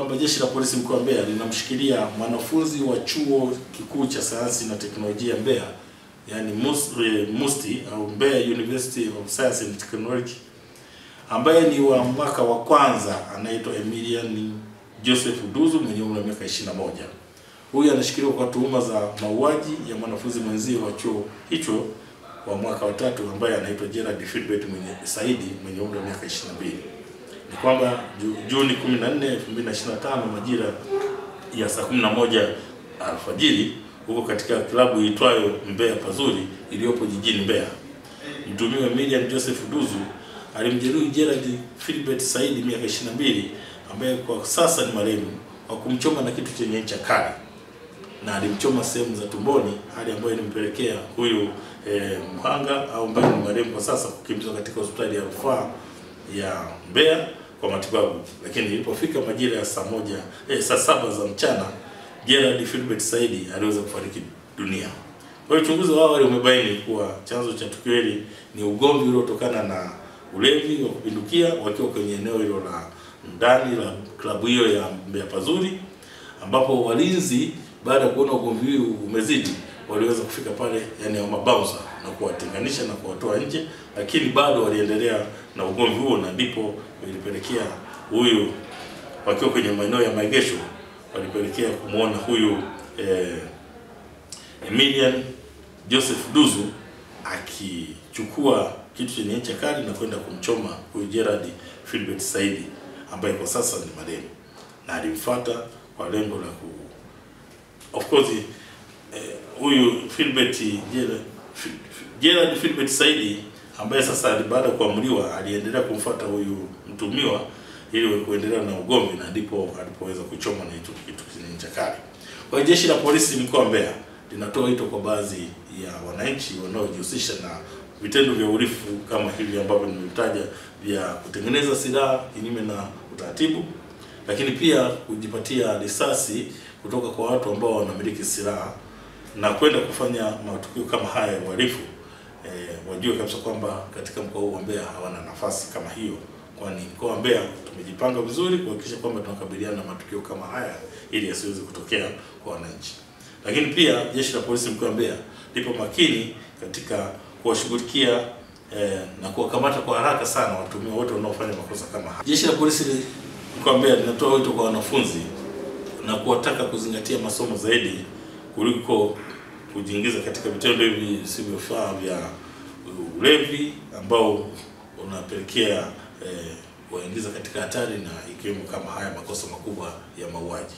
kwamba Jeshi la Polisi mkoa wa Mbeya linamshikilia mwanafunzi wa Chuo Kikuu cha Sayansi na Teknolojia Mbeya, yani MUST au Mbeya University of Science and Technology, ambaye ni wa mwaka wa kwanza, anaitwa Emilian Joseph Duzu mwenye umri wa miaka 21. Huyu anashikiliwa kwa tuhuma za mauaji ya mwanafunzi mwenzie wa chuo hicho wa mwaka wa 3 ambaye anaitwa Gerald Philbert Saidi mwenye umri wa miaka 22. Ni kwamba Juni 14, 2025 majira ya saa 11 alfajiri huko katika klabu iitwayo Mbeya Pazuri iliyopo jijini Mbeya, mtuhumiwa Emilian Joseph Duzu alimjeruhi Gerald Philbert Saidi miaka 22 ambaye kwa sasa ni marehemu kwa kumchoma na kitu chenye ncha kali, na alimchoma sehemu za tumboni, hali ambayo ilimpelekea huyu mhanga au ambaye ni marehemu kwa sasa kukimbizwa katika hospitali ya rufaa ya Mbeya kwa matibabu. Lakini ilipofika majira ya saa 7 za mchana, Gerald Philbert Saidi aliweza kufariki dunia. Kwa hiyo uchunguzi wa awali umebaini kuwa chanzo cha tukio hili ni ugomvi uliotokana na ulevi wa kupindukia wakiwa kwenye eneo hilo la ndani la klabu hiyo ya Mbeya Pazuri, ambapo walinzi baada ya kuona ugomvi huu umezidi waliweza kufika pale, yani mabouncer, na kuwatenganisha na kuwatoa nje, lakini bado waliendelea na ugomvi huo, na ndipo ilipelekea huyu wakiwa kwenye maeneo ya maegesho walipelekea kumuona huyu Emilian Joseph Duzu akichukua kitu chenye ncha kali na kwenda kumchoma huyu Gerald Philbert Saidi ambaye kwa sasa ni marehemu, na alimfuata kwa lengo la of course huyu Gerald Philbert Saidi ambaye sasa baada ya kuamriwa aliendelea kumfuata huyu mtumiwa ili kuendelea na ugomvi, na ndipo alipoweza kuchoma na hicho kitu chenye ncha kali. Kwa Jeshi la Polisi mkoa wa Mbeya linatoa wito kwa baadhi ya wananchi wanaojihusisha na vitendo vya uhalifu kama hivi ambavyo nimetaja, vya kutengeneza silaha kinyume na utaratibu, lakini pia kujipatia risasi kutoka kwa watu ambao wanamiliki silaha na kwenda kufanya matukio kama haya ya uhalifu, wajue kabisa kwamba katika mkoa huu wa Mbeya hawana nafasi kama hiyo, kwani mkoa wa Mbeya tumejipanga vizuri kuhakikisha kwamba tunakabiliana na matukio kama haya ili yasiweze kutokea kwa wananchi. Lakini pia Jeshi la Polisi mkoa wa Mbeya lipo makini katika kuwashughulikia na kuwakamata kwa haraka sana watuhumiwa wote wanaofanya makosa kama haya. Jeshi la Polisi mkoa wa Mbeya linatoa wito kwa wanafunzi na kuwataka kuzingatia masomo zaidi kuliko kujiingiza katika vitendo hivi visivyofaa vya ulevi ambao unapelekea waingiza katika hatari, na ikiwemo kama haya makosa makubwa ya mauaji.